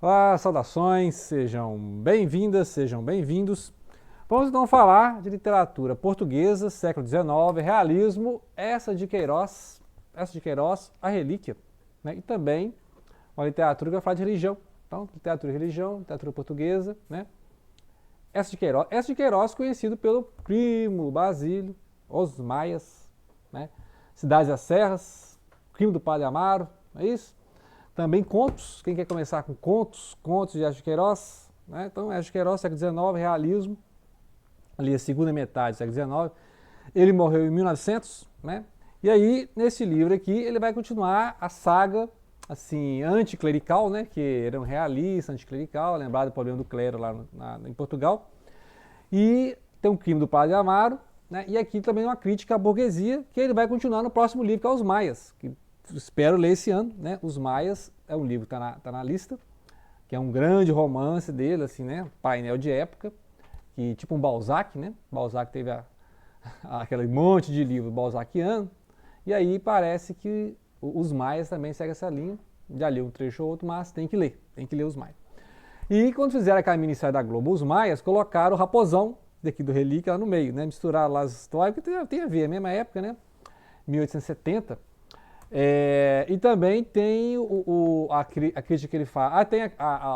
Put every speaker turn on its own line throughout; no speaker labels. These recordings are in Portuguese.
Olá, saudações, sejam bem-vindas, sejam bem-vindos. Vamos então falar de literatura portuguesa, século XIX, realismo, essa de Queiroz, A Relíquia, né? E também uma literatura que vai falar de religião. Então, literatura e religião, literatura portuguesa, né? Essa de Queiroz conhecido pelo Crime, Basílio, Os Maias, né? Cidades das Serras, Crime do Padre Amaro, é isso? Também contos, quem quer começar com contos, contos de Enéas de Queiroz, né? Então, Enéas de Queiroz, século XIX, realismo, ali a segunda metade do século XIX. Ele morreu em 1900, né? E aí, nesse livro aqui, ele vai continuar a saga, assim, anticlerical, né? Que era um realista, anticlerical, lembrado do problema do clero lá em Portugal. E tem um crime do Padre Amaro, né? E aqui também uma crítica à burguesia, que ele vai continuar no próximo livro, que é Os Maias, que espero ler esse ano, né? Os Maias é um livro que tá na lista, que é um grande romance dele, assim, né? Painel de época, que tipo um Balzac, né? Balzac teve aquele monte de livro balzaciano, e aí parece que os Maias também seguem essa linha. Já li um trecho ou outro, mas tem que ler os Maias. E quando fizeram aquela minissérie da Globo, os Maias colocaram o Raposão, daqui do Relíquia, lá no meio, né? Misturaram lá as histórias, que tem a ver, a mesma época, né? 1870. E também tem a crítica que ele faz. Tem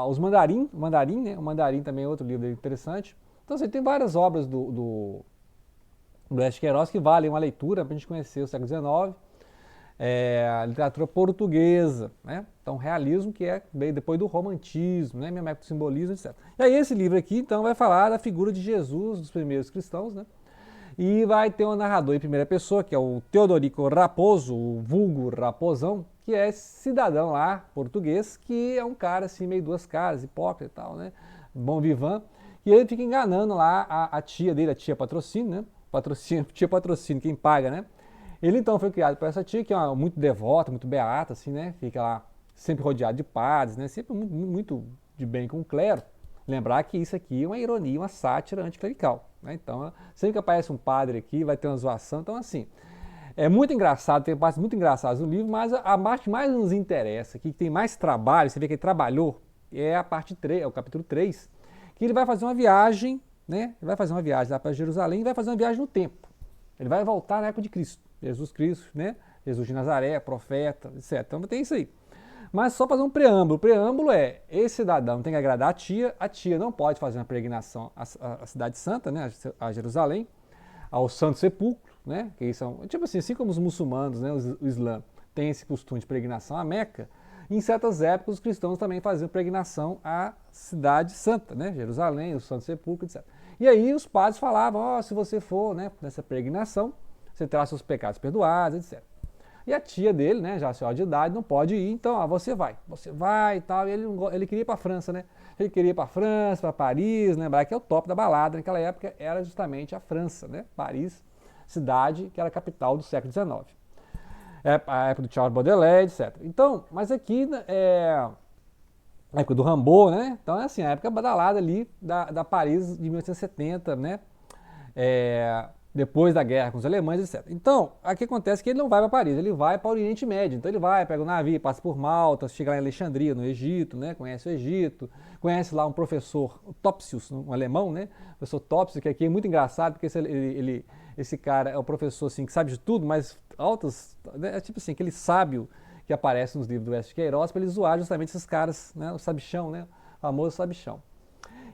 os Mandarim, né? O Mandarim também é outro livro dele interessante. Então, assim, tem várias obras do Enéas de Queiroz que valem uma leitura para a gente conhecer o século XIX. A literatura portuguesa, né? Então, realismo, que veio depois do romantismo, né? Mesmo época do simbolismo, etc. E aí, esse livro aqui, então, vai falar da figura de Jesus, dos primeiros cristãos, né? E vai ter um narrador em primeira pessoa, que é o Teodorico Raposo, o vulgo Raposão, que é esse cidadão lá, português, que é um cara assim, meio duas caras, hipócrita e tal, né? Bom vivant. E ele fica enganando lá a tia dele, a tia patrocínio, né? Tia patrocínio, quem paga, né? Ele então foi criado por essa tia, que é muito devota, muito beata, assim, né? Fica lá sempre rodeado de padres, né? Sempre muito de bem com o clero. Lembrar que isso aqui é uma ironia, uma sátira anticlerical, né? Então, sempre que aparece um padre aqui, vai ter uma zoação. Então, assim, é muito engraçado, tem partes muito engraçadas no livro, mas a parte que mais nos interessa, que tem mais trabalho, você vê que ele trabalhou, é a parte 3, é o capítulo 3, que ele vai fazer uma viagem, né? Ele vai fazer uma viagem lá para Jerusalém e vai fazer uma viagem no tempo. Ele vai voltar na época de Cristo, Jesus Cristo, né? Jesus de Nazaré, profeta, etc. Então tem isso aí. Mas só fazer um preâmbulo. O preâmbulo é, esse cidadão tem que agradar a tia não pode fazer uma peregrinação à cidade santa, né? A Jerusalém, ao Santo Sepulcro, né? Que são, tipo assim como os muçulmanos, né? O Islã tem esse costume de peregrinação à Meca. Em certas épocas, os cristãos também faziam peregrinação à cidade santa, né? Jerusalém, o Santo Sepulcro, etc. E aí os padres falavam, se você for, né, nessa peregrinação, você terá seus pecados perdoados, etc. E a tia dele, né, já senhora de idade, não pode ir, então você vai e tal. E ele queria ir para a França, né? Ele queria ir para a França, para Paris, lembrar que é o top da balada naquela época era justamente a França, né? Paris, cidade que era a capital do século XIX. A época do Charles Baudelaire, etc. Então, mas aqui a época do Rimbaud, né? Então é assim, a época badalada ali da Paris de 1870, né? Depois da guerra com os alemães, etc. Então, aqui acontece que ele não vai para Paris, ele vai para o Oriente Médio. Então ele vai, pega o navio, passa por Malta, chega lá em Alexandria, no Egito, né? Conhece o Egito, conhece lá um professor, o Topsius, um alemão, né? O professor Topsius, que aqui é muito engraçado, porque esse cara é o professor assim, que sabe de tudo, mas altos, né? É tipo assim, aquele sábio que aparece nos livros do Enéas de Queiroz, para ele zoar justamente esses caras, né? O sabichão, né? O famoso sabichão.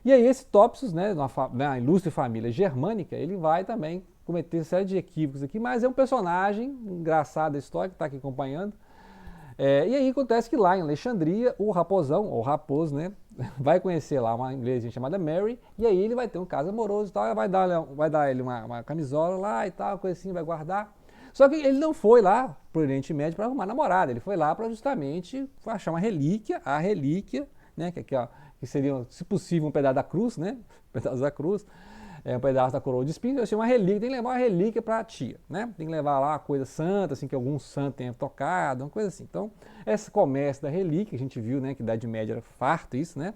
E aí esse Topsius, né, na ilustre família germânica, ele vai também cometer uma série de equívocos aqui, mas é um personagem engraçado da história que está aqui acompanhando. E aí acontece que lá em Alexandria, o Raposão, ou Raposo, né, vai conhecer lá uma inglesa chamada Mary, e aí ele vai ter um caso amoroso e tal, vai dar ele uma camisola lá e tal, coisa assim, vai guardar. Só que ele não foi lá pro Oriente Médio para arrumar namorada, ele foi lá para justamente achar uma relíquia, a relíquia, né, que seria, se possível, um pedaço da cruz, né, um pedaço da cruz, um pedaço da coroa de espinhos, eu achei uma relíquia, tem que levar uma relíquia para a tia, né, tem que levar lá uma coisa santa, assim, que algum santo tenha tocado, uma coisa assim. Então, esse comércio da relíquia, a gente viu, né, que a Idade Média era farto isso, né,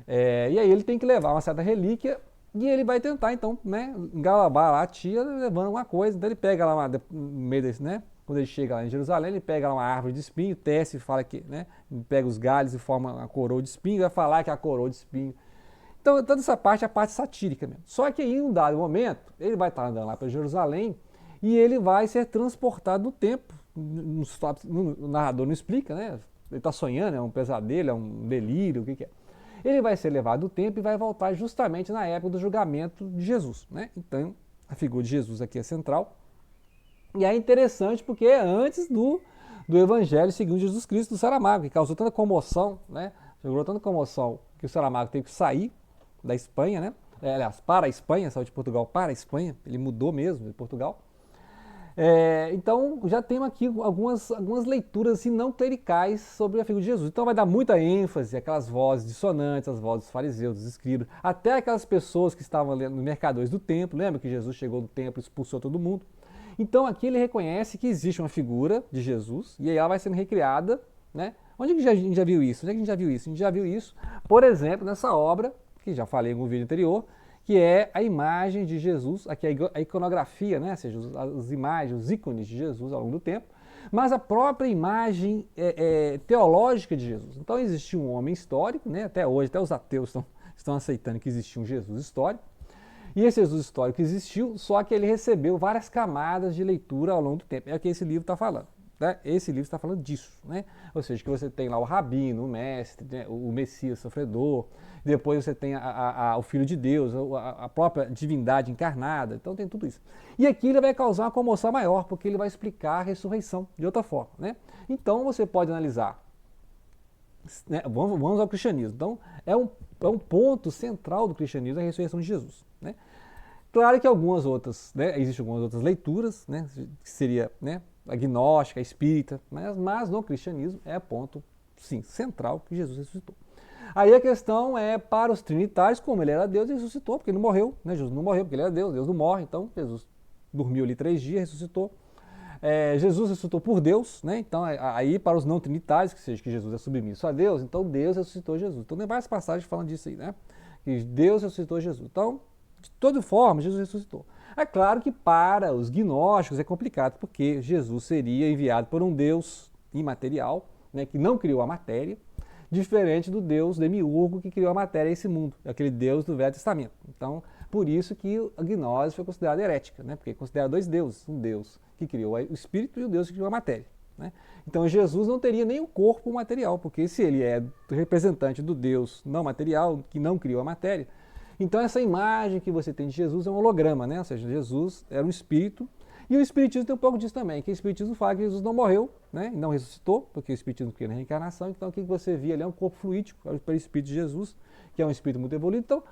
e aí ele tem que levar uma certa relíquia e ele vai tentar, então, né, engalabar lá a tia levando uma coisa. Então ele pega lá no meio desse, né, quando ele chega lá em Jerusalém, ele pega uma árvore de espinho, tece e fala que, né, pega os galhos e forma uma coroa de espinho, vai falar que é a coroa de espinho. Então, toda essa parte é a parte satírica mesmo. Só que em um dado momento, ele vai estar andando lá para Jerusalém e ele vai ser transportado no tempo. O narrador não explica, né? Ele está sonhando, é um pesadelo, é um delírio, o que é. Ele vai ser levado no tempo e vai voltar justamente na época do julgamento de Jesus, né? Então, a figura de Jesus aqui é central. E é interessante porque é antes do Evangelho segundo Jesus Cristo do Saramago, que causou tanta comoção, né? Gerou tanta comoção que o Saramago teve que sair da Espanha, né? Aliás, para a Espanha, saiu de Portugal para a Espanha, ele mudou mesmo de Portugal. Então, já temos aqui algumas leituras assim, não clericais sobre a figura de Jesus. Então, vai dar muita ênfase àquelas vozes dissonantes, as vozes dos fariseus, dos escribas, até aquelas pessoas que estavam ali nos mercadores do templo. Lembra que Jesus chegou no templo e expulsou todo mundo? Então, aqui ele reconhece que existe uma figura de Jesus e aí ela vai sendo recriada, né? Onde que a gente já viu isso? Onde é que a gente já viu isso? A gente já viu isso, por exemplo, nessa obra, que já falei em um vídeo anterior, que é a imagem de Jesus, aqui a iconografia, né? Ou seja, as imagens, os ícones de Jesus ao longo do tempo, mas a própria imagem teológica de Jesus. Então existiu um homem histórico, né? Até hoje, até os ateus estão aceitando que existiu um Jesus histórico, e esse Jesus histórico existiu, só que ele recebeu várias camadas de leitura ao longo do tempo. É o que esse livro está falando. Né? Esse livro está falando disso, né? Ou seja, que você tem lá o rabino, o mestre, né? O Messias sofredor, depois você tem o Filho de Deus, a própria divindade encarnada, então tem tudo isso. E aqui ele vai causar uma comoção maior, porque ele vai explicar a ressurreição de outra forma, né? Então você pode analisar, né? Vamos ao cristianismo. Então é um ponto central do cristianismo a ressurreição de Jesus, né? Claro que algumas outras, né? Existem algumas outras leituras, né? Que seria, né? Agnóstica, espírita, mas no cristianismo é ponto, sim, central que Jesus ressuscitou. Aí a questão é para os trinitários, como ele era Deus, ele ressuscitou, porque ele não morreu, né? Jesus não morreu, porque ele era Deus, Deus não morre, então Jesus dormiu ali 3 dias, ressuscitou. Jesus ressuscitou por Deus, né? Então aí para os não trinitários, que seja que Jesus é submisso a Deus, então Deus ressuscitou Jesus. Então tem várias passagens falando disso aí, né? Que Deus ressuscitou Jesus. Então, de toda forma, Jesus ressuscitou. É claro que para os gnósticos é complicado, porque Jesus seria enviado por um Deus imaterial, né, que não criou a matéria, diferente do Deus demiurgo que criou a matéria e esse mundo, aquele Deus do Velho Testamento. Então, por isso que a gnose foi considerada herética, né, porque considera 2 deuses, um Deus que criou o espírito e o Deus que criou a matéria. Né? Então, Jesus não teria nem o corpo material, porque se ele é representante do Deus não material, que não criou a matéria, então essa imagem que você tem de Jesus é um holograma, né? Ou seja, Jesus era um espírito, e o espiritismo tem um pouco disso também, que o espiritismo fala que Jesus não morreu, né? E não ressuscitou, porque o espiritismo crê na reencarnação, então o que você via ali é um corpo fluídico, é o espírito de Jesus, que é um espírito muito evoluído. Então,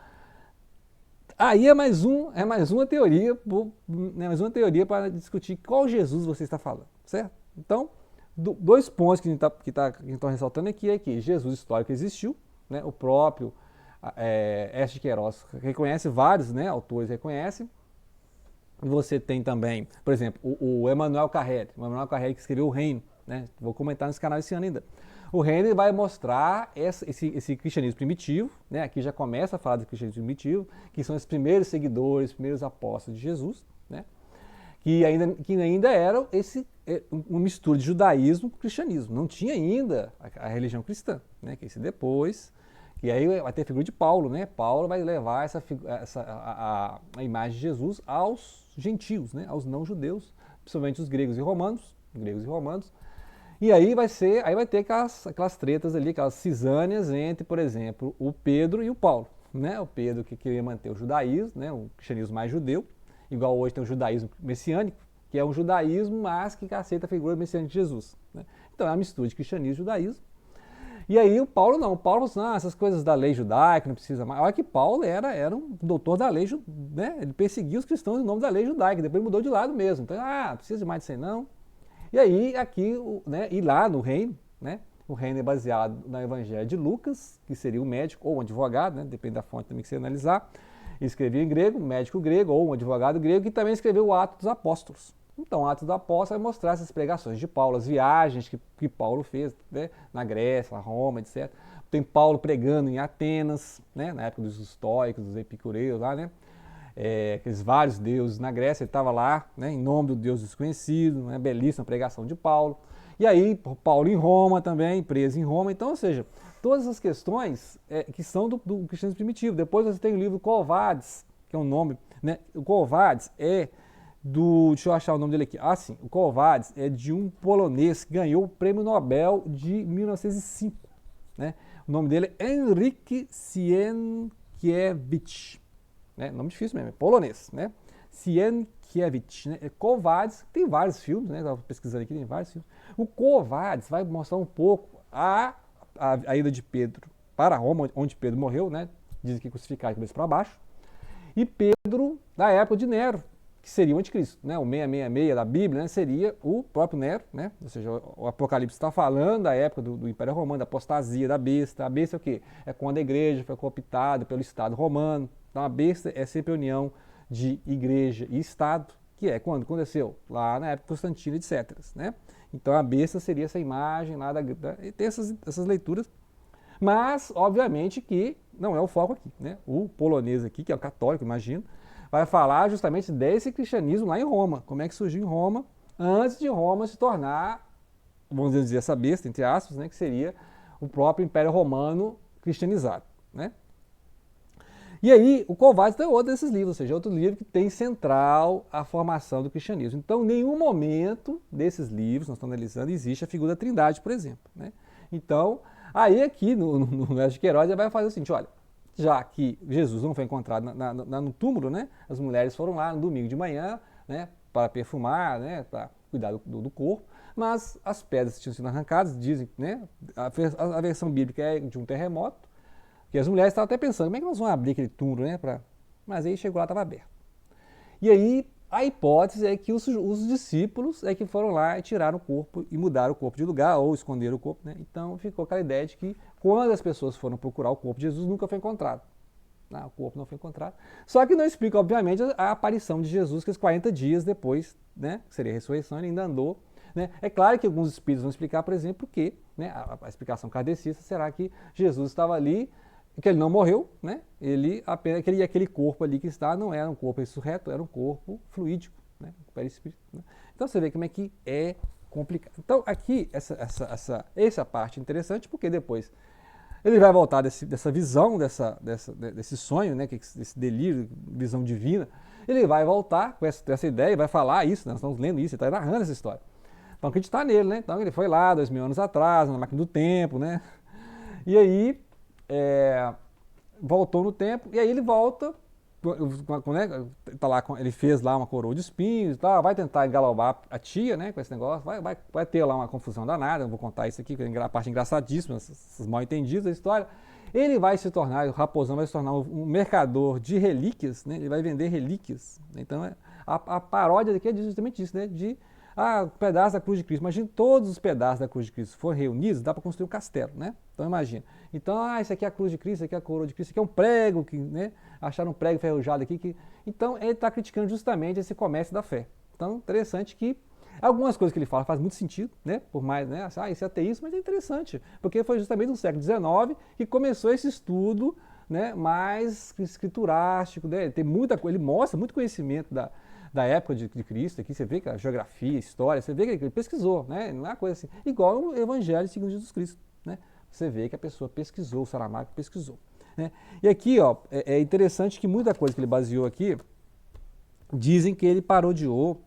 aí é mais uma teoria, né? Mais uma teoria para discutir qual Jesus você está falando, certo? Então, 2 pontos que a gente está ressaltando aqui é que Jesus histórico existiu, né? O próprio Ester de Queiroz reconhece, vários, né, autores reconhecem. Você tem também, por exemplo, o Emmanuel Carrère que escreveu O Reino, né? Vou comentar nesse canal esse ano ainda. O Reino vai mostrar esse cristianismo primitivo, né? Aqui já começa a falar do cristianismo primitivo, que são os primeiros seguidores, os primeiros apóstolos de Jesus, né? Que ainda eram uma mistura de judaísmo com cristianismo. Não tinha ainda a religião cristã, né? Que esse depois. E aí vai ter a figura de Paulo, né? Paulo vai levar a imagem de Jesus aos gentios, né? Aos não-judeus, principalmente os gregos e romanos. E aí vai ter aquelas tretas ali, aquelas cisâneas entre, por exemplo, o Pedro e o Paulo, né? O Pedro que queria manter o judaísmo, né? O cristianismo mais judeu, igual hoje tem o judaísmo messiânico, que é um judaísmo, mas que aceita a figura messiânica de Jesus, né? Então é uma mistura de cristianismo e judaísmo. E aí o Paulo não, o Paulo falou assim, essas coisas da lei judaica, não precisa mais. Olha que Paulo era um doutor da lei, né? Ele perseguia os cristãos em nome da lei judaica, depois mudou de lado mesmo. Então, não precisa de mais disso aí não. E aí aqui, né, e lá no reino, né? O reino é baseado no Evangelho de Lucas, que seria um médico ou um advogado, né? Depende da fonte também que você analisar. Ele escrevia em grego, um médico grego ou um advogado grego, que também escreveu o Atos dos Apóstolos. Então, Atos do Apóstolo vai mostrar essas pregações de Paulo, as viagens que Paulo fez, né, na Grécia, Roma, etc. Tem Paulo pregando em Atenas, né, na época dos estoicos, dos epicureus lá, né? aqueles vários deuses na Grécia, ele estava lá, né, em nome do Deus desconhecido, né, belíssima pregação de Paulo. E aí, Paulo em Roma também, preso em Roma. Então, ou seja, todas essas questões que são do cristianismo primitivo. Depois você tem o livro Quo Vadis, que é um nome, né? O Quo Vadis é deixa eu achar o nome dele aqui. Ah, sim, o Quo Vadis é de um polonês que ganhou o Prêmio Nobel de 1905, né? O nome dele é Henryk Sienkiewicz, né? Nome difícil mesmo, é polonês, né? Sienkiewicz, né? Quo Vadis, tem vários filmes, né? Estava pesquisando aqui, tem vários filmes. O Quo Vadis vai mostrar um pouco a ida de Pedro para Roma, onde Pedro morreu, né? Dizem que crucificado de cabeça para baixo. E Pedro, da época de Nero, que seria o anticristo, né? O 666 da Bíblia, né? Seria o próprio Nero, né? Ou seja, o Apocalipse está falando da época do Império Romano, da apostasia da besta. A besta é o quê? É quando a igreja foi cooptada pelo Estado romano. Então a besta é sempre a união de igreja e Estado, que é quando aconteceu? Lá na época de Constantino, etc. Né? Então a besta seria essa imagem lá e tem essas leituras. Mas, obviamente, que não é o foco aqui, né? O polonês aqui, que é o católico, imagino, vai falar justamente desse cristianismo lá em Roma. Como é que surgiu em Roma, antes de Roma se tornar, vamos dizer, essa besta, entre aspas, né? Que seria o próprio Império Romano cristianizado, né? E aí, o Quo Vadis é outro desses livros, ou seja, outro livro que tem central a formação do cristianismo. Então, em nenhum momento desses livros, nós estamos analisando, existe a figura da Trindade, por exemplo, né? Então, aí aqui no Mestre de Queiroz ele vai fazer o seguinte, olha, já que Jesus não foi encontrado no túmulo, né? As mulheres foram lá no domingo de manhã, né? Para perfumar, né? Para cuidar do corpo, mas as pedras tinham sido arrancadas, dizem, né? A versão bíblica é de um terremoto, que as mulheres estavam até pensando, como é que nós vamos abrir aquele túmulo, né? Mas aí chegou lá, estava aberto. E aí a hipótese é que os discípulos é que foram lá e tiraram o corpo e mudaram o corpo de lugar ou esconderam o corpo, né? Então ficou aquela ideia de que quando as pessoas foram procurar o corpo de Jesus, nunca foi encontrado. O corpo não foi encontrado. Só que não explica, obviamente, a aparição de Jesus, que 40 dias depois, né? Que seria a ressurreição, ele ainda andou. Né? É claro que alguns espíritos vão explicar, por exemplo, que, né? A explicação kardecista será que Jesus estava ali, que ele não morreu, né? Ele apenas aquele corpo ali que está não era um corpo ressurreto, era um corpo fluídico, né? Perispírito, né? Então você vê como é que é complicado. Então aqui essa parte é interessante porque depois ele vai voltar dessa visão, desse sonho, né? Desse delírio, visão divina. Ele vai voltar com essa ideia e vai falar isso, né? Nós estamos lendo isso, ele está narrando essa história. Então acreditar nele, né? Então ele foi lá 2000 anos atrás, na máquina do tempo, né? E aí voltou no tempo, e aí ele volta, né, tá lá, ele fez lá uma coroa de espinhos e tal, vai tentar engalobar a tia, né, com esse negócio, vai ter lá uma confusão danada, eu vou contar isso aqui, que é a parte engraçadíssima, esses mal entendidos da história. Ele vai se tornar, o Raposão vai se tornar um mercador de relíquias, né, ele vai vender relíquias. Então a paródia daqui é justamente isso, né, de pedaço da cruz de Cristo. Imagina todos os pedaços da cruz de Cristo forem reunidos, dá para construir um castelo, né? Então imagina. Então, isso aqui é a cruz de Cristo, isso aqui é a coroa de Cristo, isso aqui é um prego, né? Acharam um prego enferrujado aqui. Então, ele está criticando justamente esse comércio da fé. Então, interessante que algumas coisas que ele fala faz muito sentido, né? Por mais, né? Isso é ateísmo, mas é interessante, porque foi justamente no século XIX que começou esse estudo, né? Mais escriturástico, né? Tem muita coisa, ele mostra muito conhecimento da época de Cristo, aqui você vê que a geografia, a história, você vê que ele pesquisou, né? Não é uma coisa assim, igual o Evangelho segundo Jesus Cristo, né? Você vê que a pessoa pesquisou, o Saramago pesquisou, né? E aqui, ó, é interessante que muita coisa que ele baseou aqui, dizem que ele parodiou,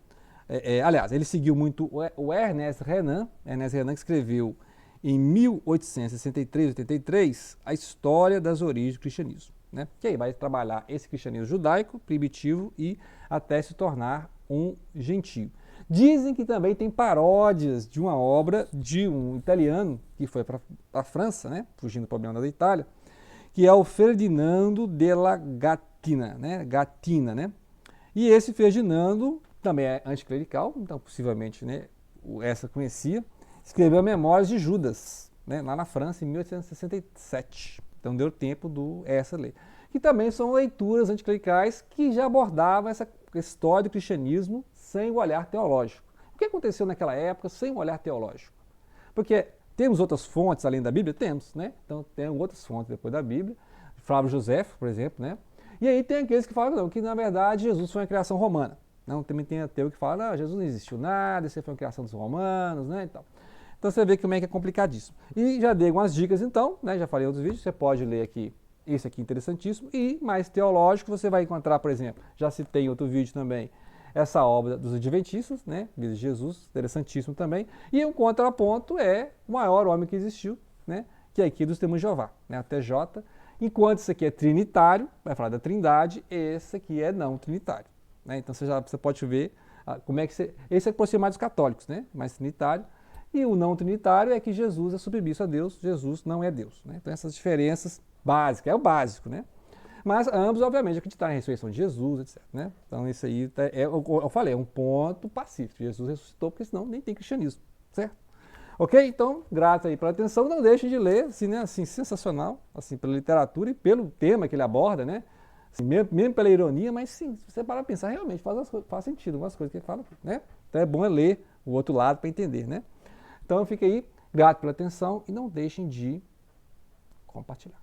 aliás, ele seguiu muito o Ernest Renan que escreveu em 1863, 83, a história das origens do cristianismo. Né? Que aí vai trabalhar esse cristianismo judaico, primitivo e até se tornar um gentio. Dizem que também tem paródias de uma obra de um italiano que foi para a França, né? Fugindo do problema da Itália, que é o Ferdinando della Gattina, né? Gattina, né? E esse Ferdinando também é anticlerical, então possivelmente, né, essa conhecia, escreveu Memórias de Judas, né? Lá na França em 1867. Então deu tempo essa lei. Que também são leituras anticlericais que já abordavam essa história do cristianismo sem o olhar teológico. O que aconteceu naquela época sem o olhar teológico? Porque temos outras fontes além da Bíblia? Temos, né? Então tem outras fontes depois da Bíblia. Flávio José, por exemplo, né? E aí tem aqueles que falam não, que na verdade Jesus foi uma criação romana. Não, também tem ateu que fala, não, Jesus não existiu nada, isso foi uma criação dos romanos, né, e tal. Então você vê como é que é complicadíssimo. E já dei algumas dicas então, né, já falei em outros vídeos, você pode ler aqui, esse aqui é interessantíssimo, e mais teológico você vai encontrar, por exemplo, já citei em outro vídeo também, essa obra dos Adventistas, né, Vida de Jesus, interessantíssimo também, e um contraponto é o maior homem que existiu, né, que é aqui dos Testemunhos de Jeová, né, a TJ, enquanto isso aqui é trinitário, vai falar da trindade, esse aqui é não trinitário, né, então você pode ver como é que esse é por ser mais dos católicos, né, mais trinitário, e o não trinitário é que Jesus é submisso a Deus, Jesus não é Deus, né, então essas diferenças básicas, é o básico, né. Mas ambos, obviamente, acreditaram na ressurreição de Jesus, etc. Né? Então, isso aí, eu falei, é um ponto pacífico. Jesus ressuscitou, porque senão nem tem cristianismo, certo? Ok? Então, grato aí pela atenção. Não deixe de ler, assim, né? Assim, sensacional, assim, pela literatura e pelo tema que ele aborda, né? Assim, mesmo pela ironia, mas sim, se você parar para pensar, realmente faz sentido algumas coisas que ele fala, né? Então, é bom ler o outro lado para entender, né? Então, fique aí, grato pela atenção e não deixem de compartilhar.